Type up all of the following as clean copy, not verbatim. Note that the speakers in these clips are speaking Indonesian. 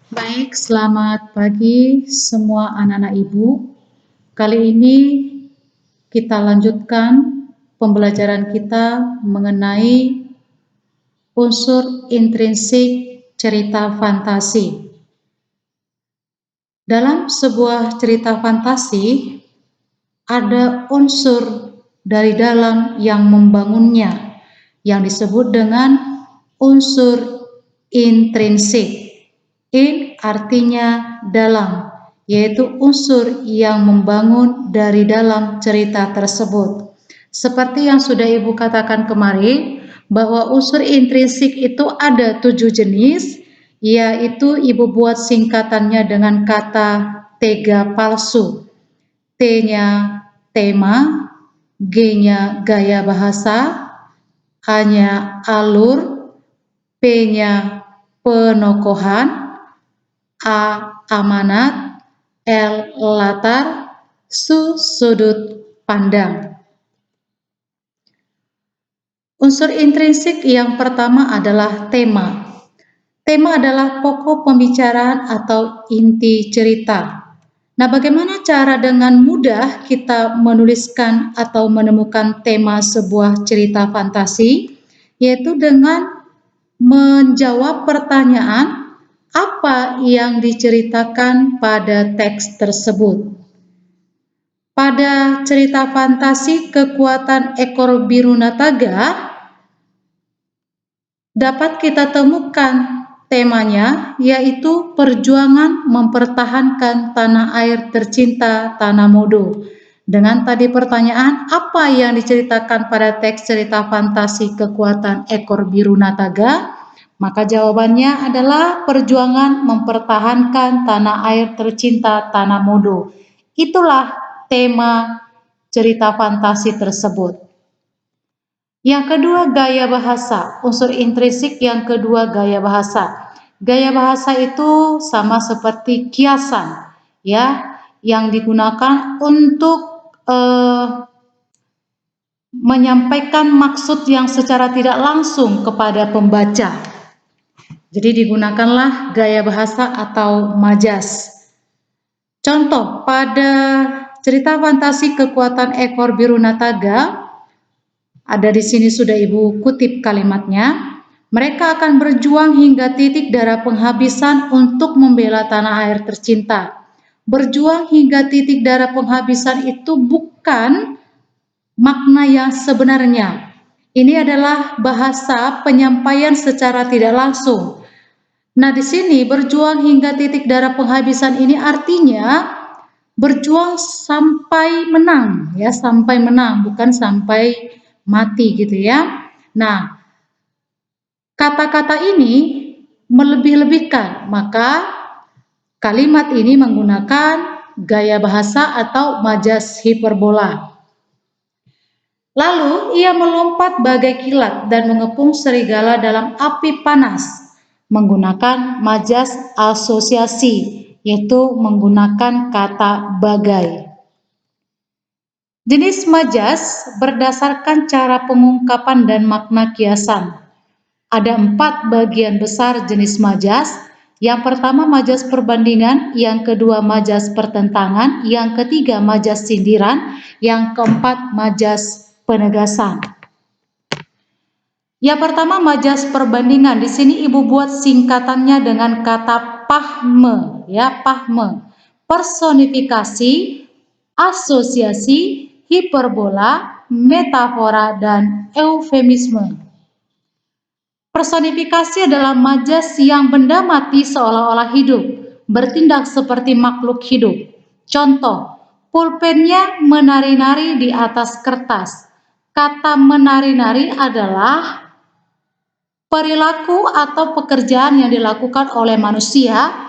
Baik, selamat pagi semua anak-anak ibu. Kali ini kita lanjutkan pembelajaran kita mengenai unsur intrinsik cerita fantasi. Dalam sebuah cerita fantasi, ada unsur dari dalam yang membangunnya, yang disebut dengan unsur intrinsik. In artinya dalam, yaitu unsur yang membangun dari dalam cerita tersebut. Seperti yang sudah Ibu katakan kemarin, bahwa unsur intrinsik itu ada 7 jenis, yaitu Ibu buat singkatannya dengan kata tega palsu. T-nya tema, G-nya gaya bahasa, A-nya alur, P-nya penokohan, A amanat, L latar, sudut pandang. Unsur intrinsik yang pertama adalah tema. Tema adalah pokok pembicaraan atau inti cerita. Nah, bagaimana cara dengan mudah kita menuliskan atau menemukan tema sebuah cerita fantasi? Yaitu dengan menjawab pertanyaan apa yang diceritakan pada teks tersebut. Pada cerita fantasi Kekuatan Ekor Biru Nataga dapat kita temukan temanya, yaitu perjuangan mempertahankan tanah air tercinta Tanah Modo. Dengan tadi pertanyaan, apa yang diceritakan pada teks cerita fantasi Kekuatan Ekor Biru Nataga? Maka jawabannya adalah perjuangan mempertahankan tanah air tercinta Tanah Modo. Itulah tema cerita fantasi tersebut. Yang kedua, gaya bahasa. Unsur intrinsik yang kedua, gaya bahasa. Gaya bahasa itu sama seperti kiasan, ya, yang digunakan untuk menyampaikan maksud yang secara tidak langsung kepada pembaca. Jadi digunakanlah gaya bahasa atau majas. Contoh, pada cerita fantasi Kekuatan Ekor Biru Nataga, ada di sini sudah Ibu kutip kalimatnya. Mereka akan berjuang hingga titik darah penghabisan untuk membela tanah air tercinta. Berjuang hingga titik darah penghabisan itu bukan makna yang sebenarnya. Ini adalah bahasa penyampaian secara tidak langsung. Nah, di sini berjuang hingga titik darah penghabisan ini artinya berjuang sampai menang, ya, sampai menang, bukan sampai mati gitu ya. Nah, kata-kata ini melebih-lebihkan, maka kalimat ini menggunakan gaya bahasa atau majas hiperbola. Lalu ia melompat bagai kilat dan mengepung serigala dalam api panas menggunakan majas asosiasi, yaitu menggunakan kata bagai. Jenis majas berdasarkan cara pengungkapan dan makna kiasan. Ada 4 bagian besar jenis majas. Yang pertama majas perbandingan, yang kedua majas pertentangan, yang ketiga majas sindiran, yang keempat majas penegasan. Yang pertama majas perbandingan. Di sini Ibu buat singkatannya dengan kata pahme, ya, pahme. Personifikasi, asosiasi, hiperbola, metafora, dan eufemisme. Personifikasi adalah majas yang benda mati seolah-olah hidup, bertindak seperti makhluk hidup. Contoh, pulpennya menari-nari di atas kertas. Kata menari-nari adalah perilaku atau pekerjaan yang dilakukan oleh manusia,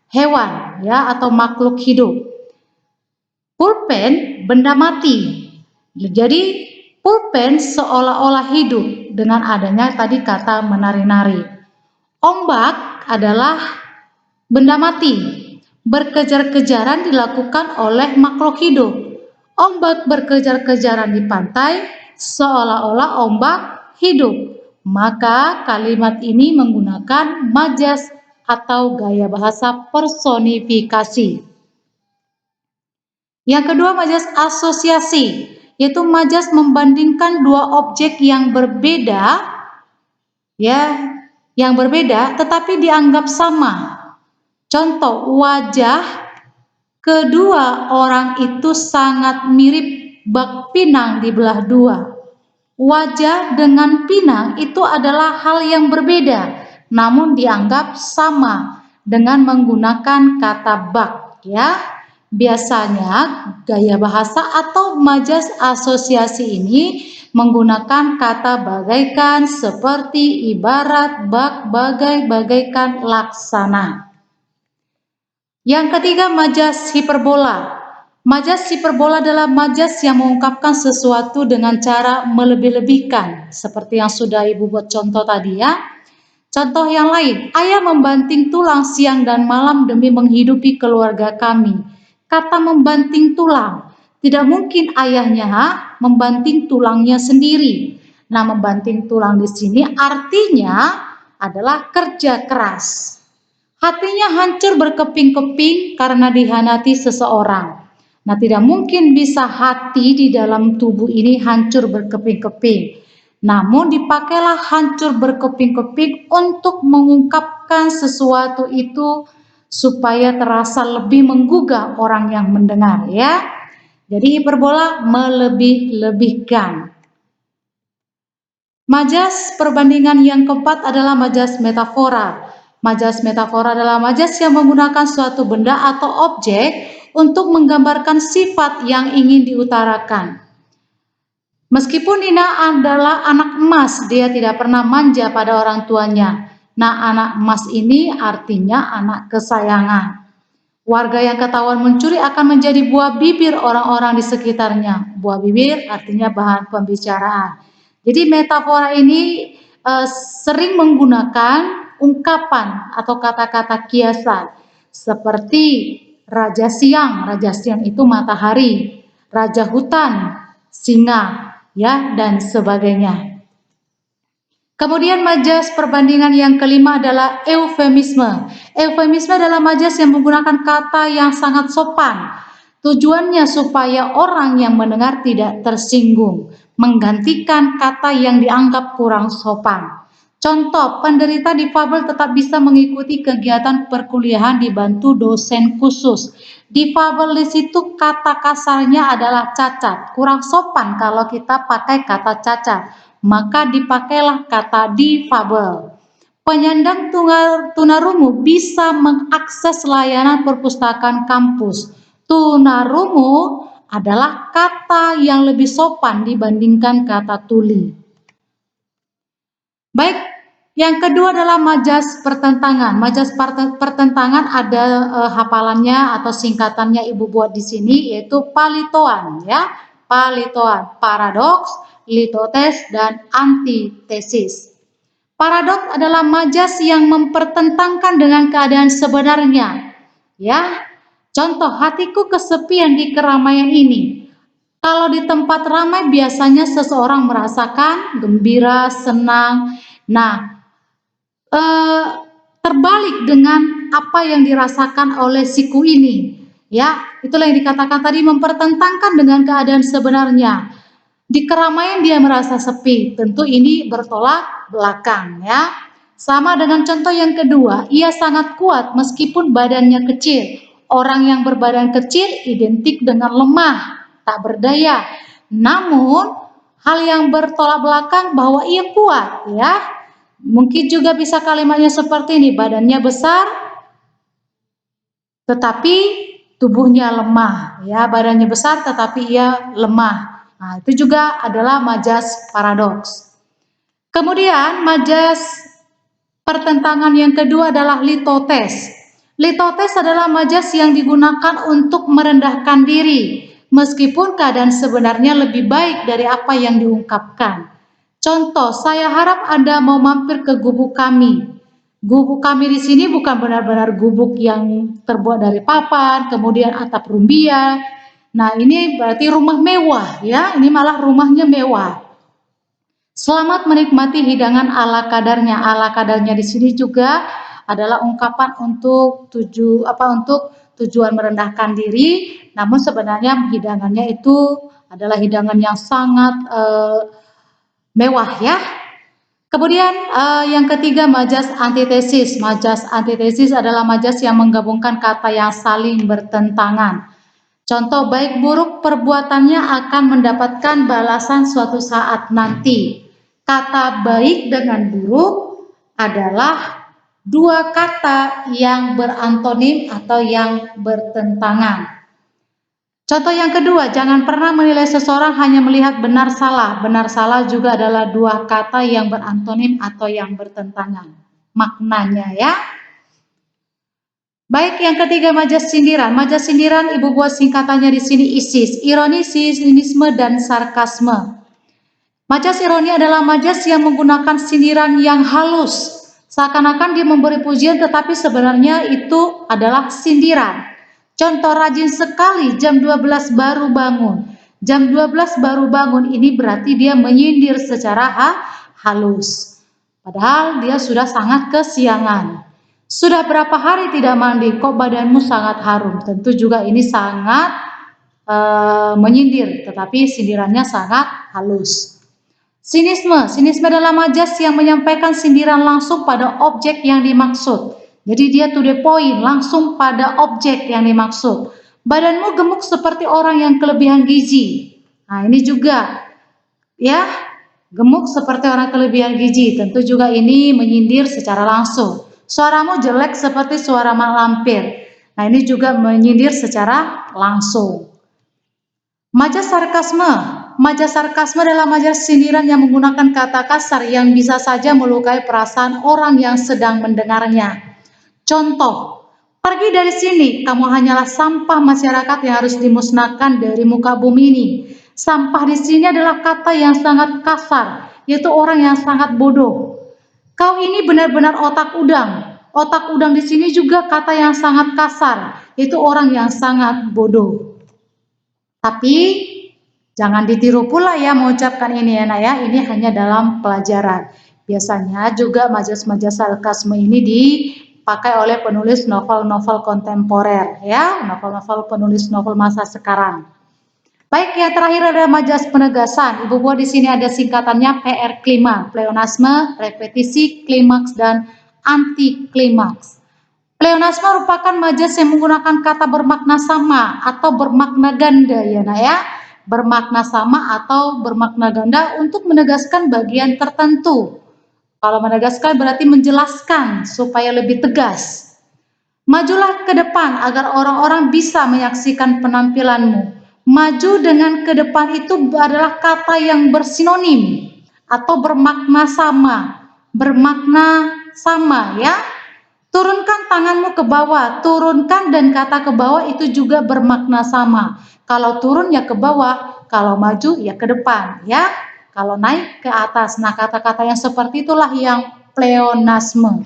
hewan, ya, atau makhluk hidup. Pulpen benda mati. Jadi pulpen seolah-olah hidup dengan adanya tadi kata menari-nari. Ombak adalah benda mati. Berkejar-kejaran dilakukan oleh makhluk hidup. Ombak berkejar-kejaran di pantai seolah-olah ombak hidup. Maka kalimat ini menggunakan majas atau gaya bahasa personifikasi. Yang kedua, majas asosiasi, yaitu majas membandingkan dua objek yang berbeda, ya, yang berbeda tetapi dianggap sama. Contoh, wajah kedua orang itu sangat mirip bak pinang dibelah dua. Wajah dengan pinang itu adalah hal yang berbeda, namun dianggap sama dengan menggunakan kata bak, ya. Biasanya gaya bahasa atau majas asosiasi ini menggunakan kata bagaikan, seperti, ibarat, bak, bagai, bagaikan, laksana. Yang ketiga, majas hiperbola. Majas hiperbola adalah majas yang mengungkapkan sesuatu dengan cara melebih-lebihkan, seperti yang sudah Ibu buat contoh tadi, ya. Contoh yang lain, ayah membanting tulang siang dan malam demi menghidupi keluarga kami. Kata membanting tulang, tidak mungkin ayahnya membanting tulangnya sendiri. Nah, membanting tulang di sini artinya adalah kerja keras. Hatinya hancur berkeping-keping karena dihianati seseorang. Nah, tidak mungkin bisa hati di dalam tubuh ini hancur berkeping-keping. Namun dipakailah hancur berkeping-keping untuk mengungkapkan sesuatu itu supaya terasa lebih menggugah orang yang mendengar, ya. Jadi hiperbola melebih-lebihkan. Majas perbandingan yang keempat adalah majas metafora. Majas metafora adalah majas yang menggunakan suatu benda atau objek untuk menggambarkan sifat yang ingin diutarakan. Meskipun Nina adalah anak emas, dia tidak pernah manja pada orang tuanya. Nah, anak emas ini artinya anak kesayangan. Warga yang ketahuan mencuri akan menjadi buah bibir orang-orang di sekitarnya. Buah bibir artinya bahan pembicaraan. Jadi metafora ini sering menggunakan ungkapan atau kata-kata kiasan seperti raja siang itu matahari, raja hutan, singa, ya, dan sebagainya. Kemudian majas perbandingan yang kelima adalah eufemisme. Eufemisme adalah majas yang menggunakan kata yang sangat sopan. Tujuannya supaya orang yang mendengar tidak tersinggung, menggantikan kata yang dianggap kurang sopan. Contoh, penderita difabel tetap bisa mengikuti kegiatan perkuliahan dibantu dosen khusus. Difabel di situ kata kasarnya adalah cacat. Kurang sopan kalau kita pakai kata cacat, maka dipakailah kata difabel. Penyandang tunarungu bisa mengakses layanan perpustakaan kampus. Tunarungu adalah kata yang lebih sopan dibandingkan kata tuli. Baik, yang kedua adalah majas pertentangan. Majas pertentangan ada hafalannya atau singkatannya Ibu buat di sini, yaitu palitoan, ya. Palitoan, paradoks, litotes, dan antitesis. Paradoks adalah majas yang mempertentangkan dengan keadaan sebenarnya, ya. Contoh, hatiku kesepian di keramaian ini. Kalau di tempat ramai biasanya seseorang merasakan gembira, senang. Nah, terbalik dengan apa yang dirasakan oleh siku ini, ya. Itulah yang dikatakan tadi, mempertentangkan dengan keadaan sebenarnya. Di keramaian dia merasa sepi, tentu ini bertolak belakang, ya. Sama dengan contoh yang kedua, ia sangat kuat meskipun badannya kecil. Orang yang berbadan kecil identik dengan lemah, tak berdaya. Namun, hal yang bertolak belakang bahwa ia kuat, ya. Mungkin juga bisa kalimatnya seperti ini, badannya besar tetapi tubuhnya lemah, ya. Badannya besar tetapi ia lemah. Nah, itu juga adalah majas paradoks. Kemudian majas pertentangan yang kedua adalah litotes. Litotes adalah majas yang digunakan untuk merendahkan diri, meskipun keadaan sebenarnya lebih baik dari apa yang diungkapkan. Contoh, saya harap Anda mau mampir ke gubuk kami. Gubuk kami di sini bukan benar-benar gubuk yang terbuat dari papan, kemudian atap rumbia. Nah, ini berarti rumah mewah, ya. Ini malah rumahnya mewah. Selamat menikmati hidangan ala kadarnya. Ala kadarnya di sini juga adalah ungkapan untuk tujuan merendahkan diri, namun sebenarnya hidangannya itu adalah hidangan yang sangat mewah ya. Kemudian yang ketiga, majas antitesis. Majas antitesis adalah majas yang menggabungkan kata yang saling bertentangan. Contoh, baik buruk perbuatannya akan mendapatkan balasan suatu saat nanti. Kata baik dengan buruk adalah dua kata yang berantonim atau yang bertentangan. Contoh yang kedua, jangan pernah menilai seseorang hanya melihat benar salah. Benar salah juga adalah dua kata yang berantonim atau yang bertentangan maknanya ya. Baik, yang ketiga, majas sindiran. Majas sindiran ibu buat singkatannya di sini ISIS, ironi, sinisme, dan sarkasme. Majas ironi adalah majas yang menggunakan sindiran yang halus, seakan-akan dia memberi pujian tetapi sebenarnya itu adalah sindiran. Contoh, rajin sekali, jam 12 baru bangun. Jam 12 baru bangun ini berarti dia menyindir secara halus. Padahal dia sudah sangat kesiangan. Sudah berapa hari tidak mandi, kok badanmu sangat harum. Tentu juga ini sangat menyindir, tetapi sindirannya sangat halus. Sinisme. Sinisme adalah majas yang menyampaikan sindiran langsung pada objek yang dimaksud. Jadi dia to the point, langsung pada objek yang dimaksud. Badanmu gemuk seperti orang yang kelebihan gizi. Nah, ini juga ya, gemuk seperti orang kelebihan gizi. Tentu juga ini menyindir secara langsung. Suaramu jelek seperti suara mak lampir. Nah, ini juga menyindir secara langsung. Majas sarkasme. Majas sarkasme adalah majas sindiran yang menggunakan kata kasar yang bisa saja melukai perasaan orang yang sedang mendengarnya. Contoh, pergi dari sini, kamu hanyalah sampah masyarakat yang harus dimusnahkan dari muka bumi ini. Sampah di sini adalah kata yang sangat kasar, yaitu orang yang sangat bodoh. Kau ini benar-benar otak udang. Otak udang di sini juga kata yang sangat kasar, yaitu orang yang sangat bodoh. Tapi jangan ditiru pula ya mengucapkan ini ya, Nak ya. Ini hanya dalam pelajaran. Biasanya juga majas-majas sarkasme ini dipakai oleh penulis novel-novel kontemporer ya, novel-novel penulis novel masa sekarang. Baik, yang terakhir ada majas penegasan. Ibu buat di sini ada singkatannya PR klima, pleonasme, repetisi, klimaks, dan anti klimaks. Pleonasme merupakan majas yang menggunakan kata bermakna sama atau bermakna ganda ya, Nak ya. Bermakna sama atau bermakna ganda untuk menegaskan bagian tertentu. Kalau menegaskan berarti menjelaskan supaya lebih tegas. Majulah ke depan agar orang-orang bisa menyaksikan penampilanmu. Maju dengan ke depan itu adalah kata yang bersinonim atau bermakna sama. Bermakna sama ya. Turunkan tanganmu ke bawah. Turunkan dan kata ke bawah itu juga bermakna sama. Kalau turun ya ke bawah, kalau maju ya ke depan ya. Kalau naik ke atas. Nah, kata-kata yang seperti itulah yang pleonasme.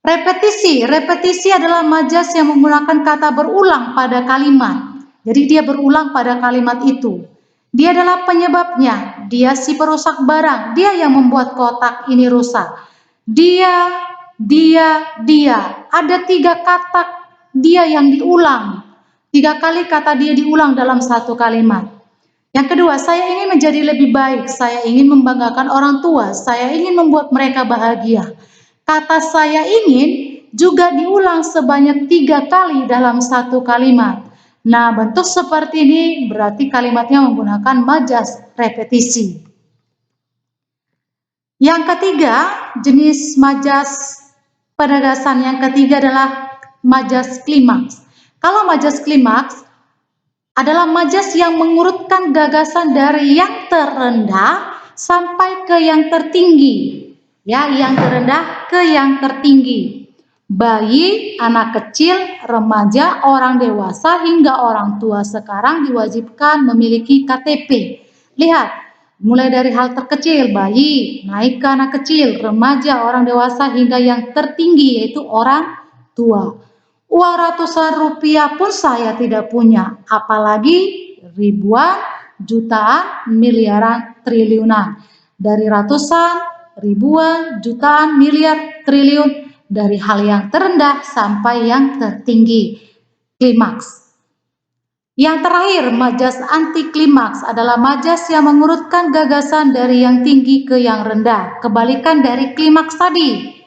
Repetisi. Repetisi adalah majas yang menggunakan kata berulang pada kalimat. Jadi dia berulang pada kalimat itu. Dia adalah penyebabnya. Dia si perusak barang. Dia yang membuat kotak ini rusak. Dia. Ada 3 kata dia yang diulang. 3 kali kata dia diulang dalam satu kalimat. Yang kedua, saya ingin menjadi lebih baik, saya ingin membanggakan orang tua, saya ingin membuat mereka bahagia. Kata saya ingin juga diulang sebanyak 3 kali dalam satu kalimat. Nah, bentuk seperti ini berarti kalimatnya menggunakan majas repetisi. Yang ketiga, jenis majas penegasan yang ketiga adalah majas klimaks. Kalau majas klimaks adalah majas yang mengurutkan gagasan dari yang terendah sampai ke yang tertinggi. Ya, yang terendah ke yang tertinggi. Bayi, anak kecil, remaja, orang dewasa hingga orang tua sekarang diwajibkan memiliki KTP. Lihat, mulai dari hal terkecil, bayi, naik ke anak kecil, remaja, orang dewasa hingga yang tertinggi yaitu orang tua. Uang ratusan rupiah pun saya tidak punya, apalagi ribuan, jutaan, miliaran, triliunan. Dari ratusan ribuan, jutaan, miliar, triliun, dari hal yang terendah sampai yang tertinggi, klimaks. Yang terakhir, majas anti klimaks adalah majas yang mengurutkan gagasan dari yang tinggi ke yang rendah, kebalikan dari klimaks tadi.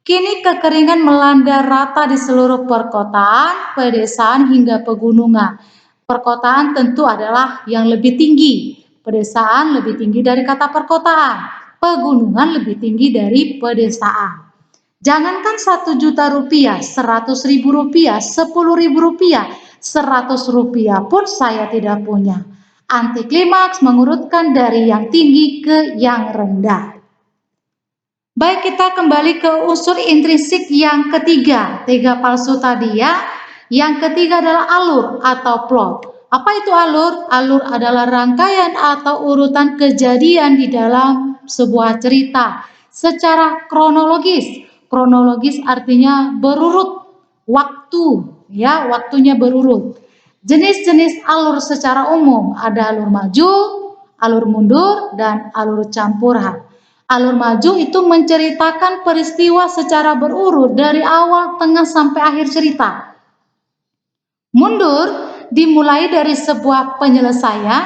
Kini kekeringan melanda rata di seluruh perkotaan, pedesaan hingga pegunungan. Perkotaan tentu adalah yang lebih tinggi, pedesaan lebih tinggi dari kata perkotaan, pegunungan lebih tinggi dari pedesaan. Jangankan 1 juta rupiah, 100.000 rupiah, 10.000 rupiah, 100 rupiah pun saya tidak punya. Anti klimaks mengurutkan dari yang tinggi ke yang rendah. Baik, kita kembali ke unsur intrinsik yang ketiga, tiga palsu tadi ya. Yang ketiga adalah alur atau plot. Apa itu alur? Alur adalah rangkaian atau urutan kejadian di dalam sebuah cerita secara kronologis. Kronologis artinya berurut waktu, ya, waktunya berurut. Jenis-jenis alur secara umum ada alur maju, alur mundur, dan alur campuran. Alur maju itu menceritakan peristiwa secara berurut dari awal, tengah, sampai akhir cerita. Mundur dimulai dari sebuah penyelesaian,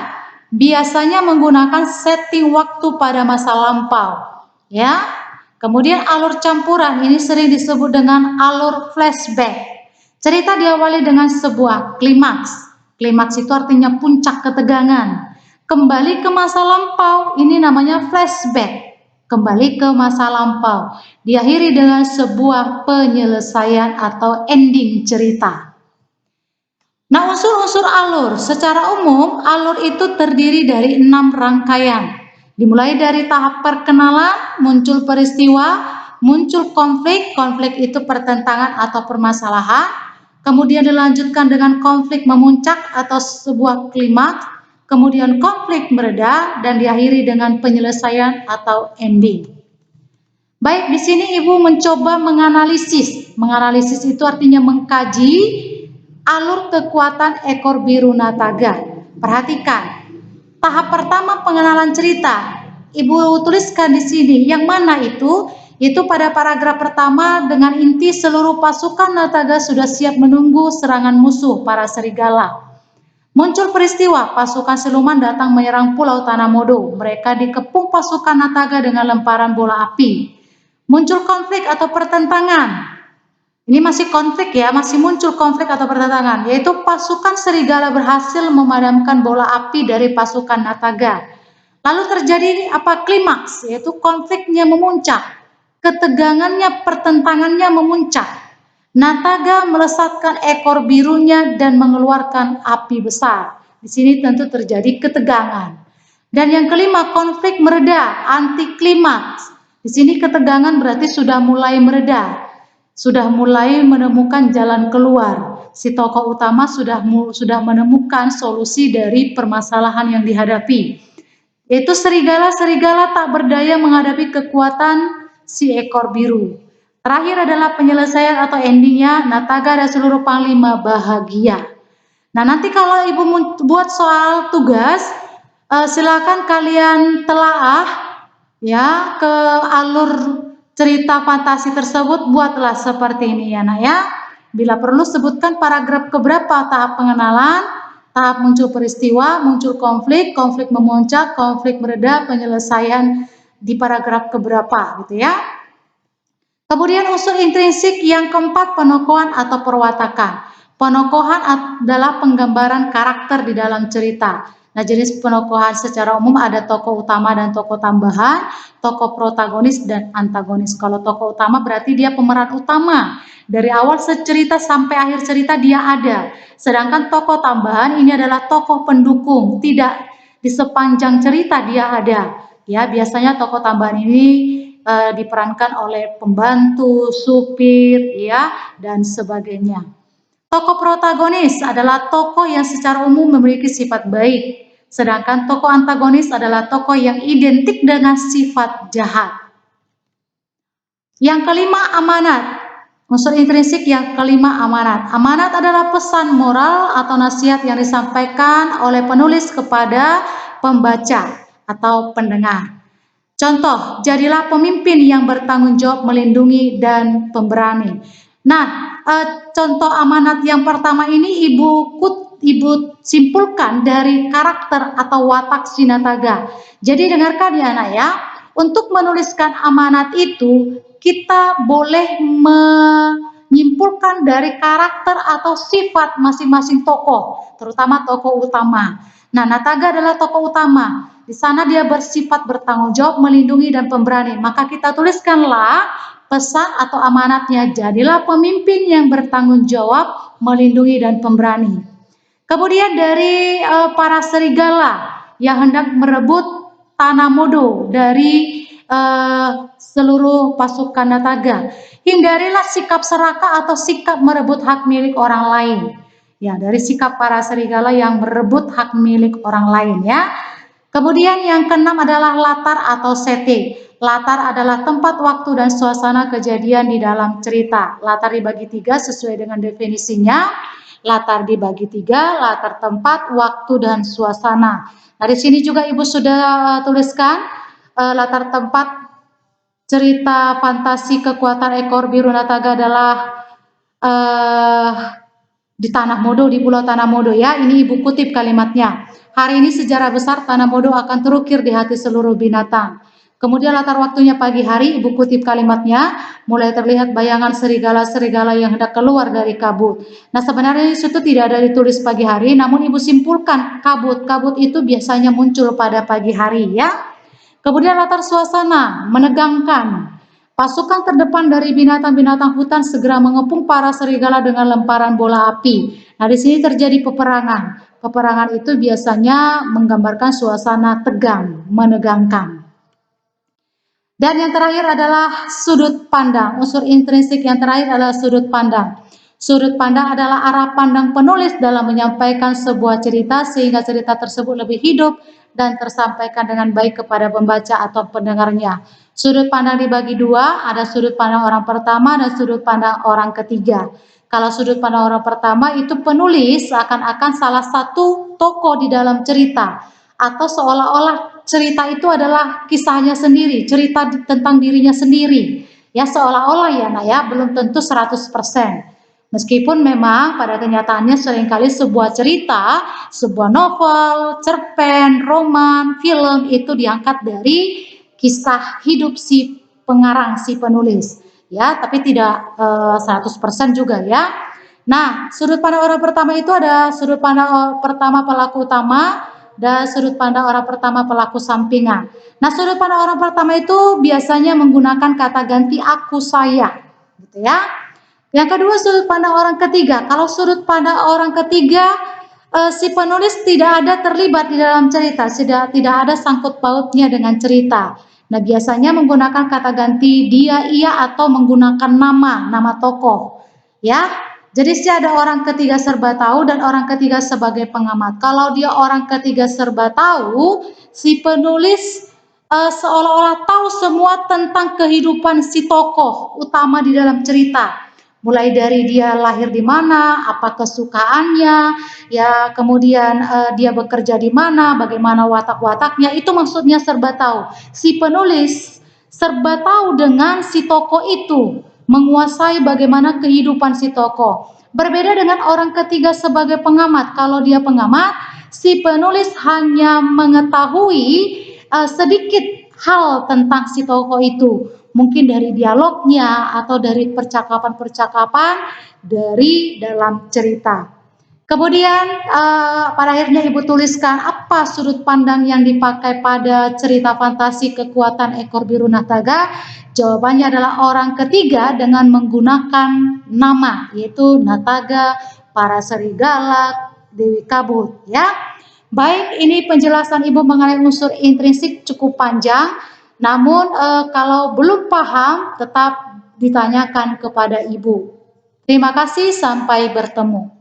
biasanya menggunakan setting waktu pada masa lampau, ya. Kemudian alur campuran ini sering disebut dengan alur flashback. Cerita diawali dengan sebuah klimaks. Klimaks itu artinya puncak ketegangan. Kembali ke masa lampau, ini namanya flashback. Kembali ke masa lampau. Diakhiri dengan sebuah penyelesaian atau ending cerita. Nah, unsur-unsur alur. Secara umum, alur itu terdiri dari 6 rangkaian. Dimulai dari tahap perkenalan, muncul peristiwa, muncul konflik. Konflik itu pertentangan atau permasalahan. Kemudian dilanjutkan dengan konflik memuncak atau sebuah klimaks. Kemudian konflik mereda dan diakhiri dengan penyelesaian atau ending. Baik, di sini Ibu mencoba menganalisis. Menganalisis itu artinya mengkaji alur kekuatan ekor biru nataga. Perhatikan, tahap pertama pengenalan cerita. Ibu tuliskan di sini, yang mana itu? Itu pada paragraf pertama dengan inti seluruh pasukan nataga sudah siap menunggu serangan musuh para serigala. Muncul peristiwa, pasukan siluman datang menyerang Pulau Tanamodo. Mereka dikepung pasukan nataga dengan lemparan bola api. Muncul konflik atau pertentangan. Ini masih konflik ya, masih muncul konflik atau pertentangan, yaitu pasukan serigala berhasil memadamkan bola api dari pasukan nataga. Lalu terjadi apa? Klimaks, yaitu konfliknya memuncak, ketegangannya, pertentangannya memuncak. Nataga melesatkan ekor birunya dan mengeluarkan api besar. Di sini tentu terjadi ketegangan. Dan yang kelima, konflik mereda, anti klimaks. Di sini ketegangan berarti sudah mulai mereda, sudah mulai menemukan jalan keluar. Si tokoh utama sudah menemukan solusi dari permasalahan yang dihadapi. Yaitu serigala-serigala tak berdaya menghadapi kekuatan si ekor biru. Terakhir adalah penyelesaian atau endingnya, nataga dan seluruh panglima bahagia. Nah, nanti kalau Ibu buat soal tugas, silakan kalian telaah ya ke alur cerita fantasi tersebut, buatlah seperti ini ya nak ya. Bila perlu sebutkan paragraf keberapa tahap pengenalan, tahap muncul peristiwa, muncul konflik, konflik memuncak, konflik mereda, penyelesaian di paragraf keberapa gitu ya. Kemudian unsur intrinsik yang keempat, penokohan atau perwatakan. Penokohan adalah penggambaran karakter di dalam cerita. Nah, jenis penokohan secara umum ada tokoh utama dan tokoh tambahan, tokoh protagonis dan antagonis. Kalau tokoh utama berarti dia pemeran utama. Dari awal cerita sampai akhir cerita dia ada. Sedangkan tokoh tambahan ini adalah tokoh pendukung, tidak di sepanjang cerita dia ada. Ya, biasanya tokoh tambahan ini diperankan oleh pembantu, supir, ya, dan sebagainya. Tokoh protagonis adalah tokoh yang secara umum memiliki sifat baik, sedangkan tokoh antagonis adalah tokoh yang identik dengan sifat jahat. Yang kelima, amanat. Unsur intrinsik yang kelima, amanat. Amanat adalah pesan moral atau nasihat yang disampaikan oleh penulis kepada pembaca atau pendengar. Contoh, jadilah pemimpin yang bertanggung jawab, melindungi, dan pemberani. Nah, contoh amanat yang pertama ini ibu simpulkan dari karakter atau watak Sinataga. Jadi dengarkan ya anak ya, untuk menuliskan amanat itu kita boleh menyimpulkan dari karakter atau sifat masing-masing tokoh, terutama tokoh utama. Nah, Nataga adalah tokoh utama. Di sana dia bersifat bertanggung jawab, melindungi, dan pemberani. Maka kita tuliskanlah pesan atau amanatnya, jadilah pemimpin yang bertanggung jawab, melindungi, dan pemberani. Kemudian dari para serigala yang hendak merebut tanah Modo dari seluruh pasukan Nataga, hindarilah sikap serakah atau sikap merebut hak milik orang lain. Ya, dari sikap para serigala yang merebut hak milik orang lain ya. Kemudian yang keenam adalah latar atau setting. Latar adalah tempat, waktu, dan suasana kejadian di dalam cerita. Latar dibagi 3 sesuai dengan definisinya. Latar dibagi 3, latar tempat, waktu, dan suasana. Nah, di sini juga Ibu sudah tuliskan latar tempat cerita fantasi kekuatan ekor biru Nataga adalah di Tanah Modo, di Pulau Tanah Modo ya. Ini Ibu kutip kalimatnya. Hari ini sejarah besar Tanah Modo akan terukir di hati seluruh binatang. Kemudian latar waktunya pagi hari, Ibu kutip kalimatnya, mulai terlihat bayangan serigala-serigala yang hendak keluar dari kabut. Nah, sebenarnya itu tidak ada ditulis pagi hari, namun Ibu simpulkan kabut. Kabut itu biasanya muncul pada pagi hari ya. Kemudian latar suasana menegangkan. Pasukan terdepan dari binatang-binatang hutan segera mengepung para serigala dengan lemparan bola api. Nah, di sini terjadi peperangan. Peperangan itu biasanya menggambarkan suasana tegang, menegangkan. Dan yang terakhir adalah sudut pandang. Unsur intrinsik yang terakhir adalah sudut pandang. Sudut pandang adalah arah pandang penulis dalam menyampaikan sebuah cerita sehingga cerita tersebut lebih hidup dan tersampaikan dengan baik kepada pembaca atau pendengarnya. Sudut pandang dibagi dua, ada sudut pandang orang pertama dan sudut pandang orang ketiga. Kalau sudut pandang orang pertama itu penulis seakan-akan salah satu tokoh di dalam cerita atau seolah-olah cerita itu adalah kisahnya sendiri, cerita tentang dirinya sendiri. Ya seolah-olah ya Nak ya, belum tentu 100%. Meskipun memang pada kenyataannya seringkali sebuah cerita, sebuah novel, cerpen, roman, film itu diangkat dari kisah hidup si pengarang, si penulis. Ya, tapi tidak 100% juga ya. Nah, sudut pandang orang pertama itu ada sudut pandang pertama pelaku utama dan sudut pandang orang pertama pelaku sampingan. Nah, sudut pandang orang pertama itu biasanya menggunakan kata ganti aku, saya, gitu ya. Yang kedua sudut pandang orang ketiga. Kalau sudut pandang orang ketiga, si penulis tidak ada terlibat di dalam cerita, tidak ada sangkut pautnya dengan cerita. Nah, biasanya menggunakan kata ganti dia, ia, atau menggunakan nama tokoh. Ya, jadi sih ada orang ketiga serba tahu dan orang ketiga sebagai pengamat. Kalau dia orang ketiga serba tahu, si penulis seolah-olah tahu semua tentang kehidupan si tokoh utama di dalam cerita. Mulai dari dia lahir di mana, apa kesukaannya, ya kemudian dia bekerja di mana, bagaimana watak-wataknya, itu maksudnya serba tahu. Si penulis serba tahu dengan si tokoh itu, menguasai bagaimana kehidupan si tokoh. Berbeda dengan orang ketiga sebagai pengamat. Kalau dia pengamat, si penulis hanya mengetahui sedikit hal tentang si tokoh itu. Mungkin dari dialognya atau dari percakapan-percakapan dari dalam cerita. Kemudian pada akhirnya Ibu tuliskan apa sudut pandang yang dipakai pada cerita fantasi kekuatan ekor biru Nataga. Jawabannya adalah orang ketiga dengan menggunakan nama, yaitu Nataga, para serigala, Dewi Kabut ya. Baik, ini penjelasan Ibu mengenai unsur intrinsik cukup panjang. Namun kalau belum paham tetap ditanyakan kepada Ibu. Terima kasih, sampai bertemu.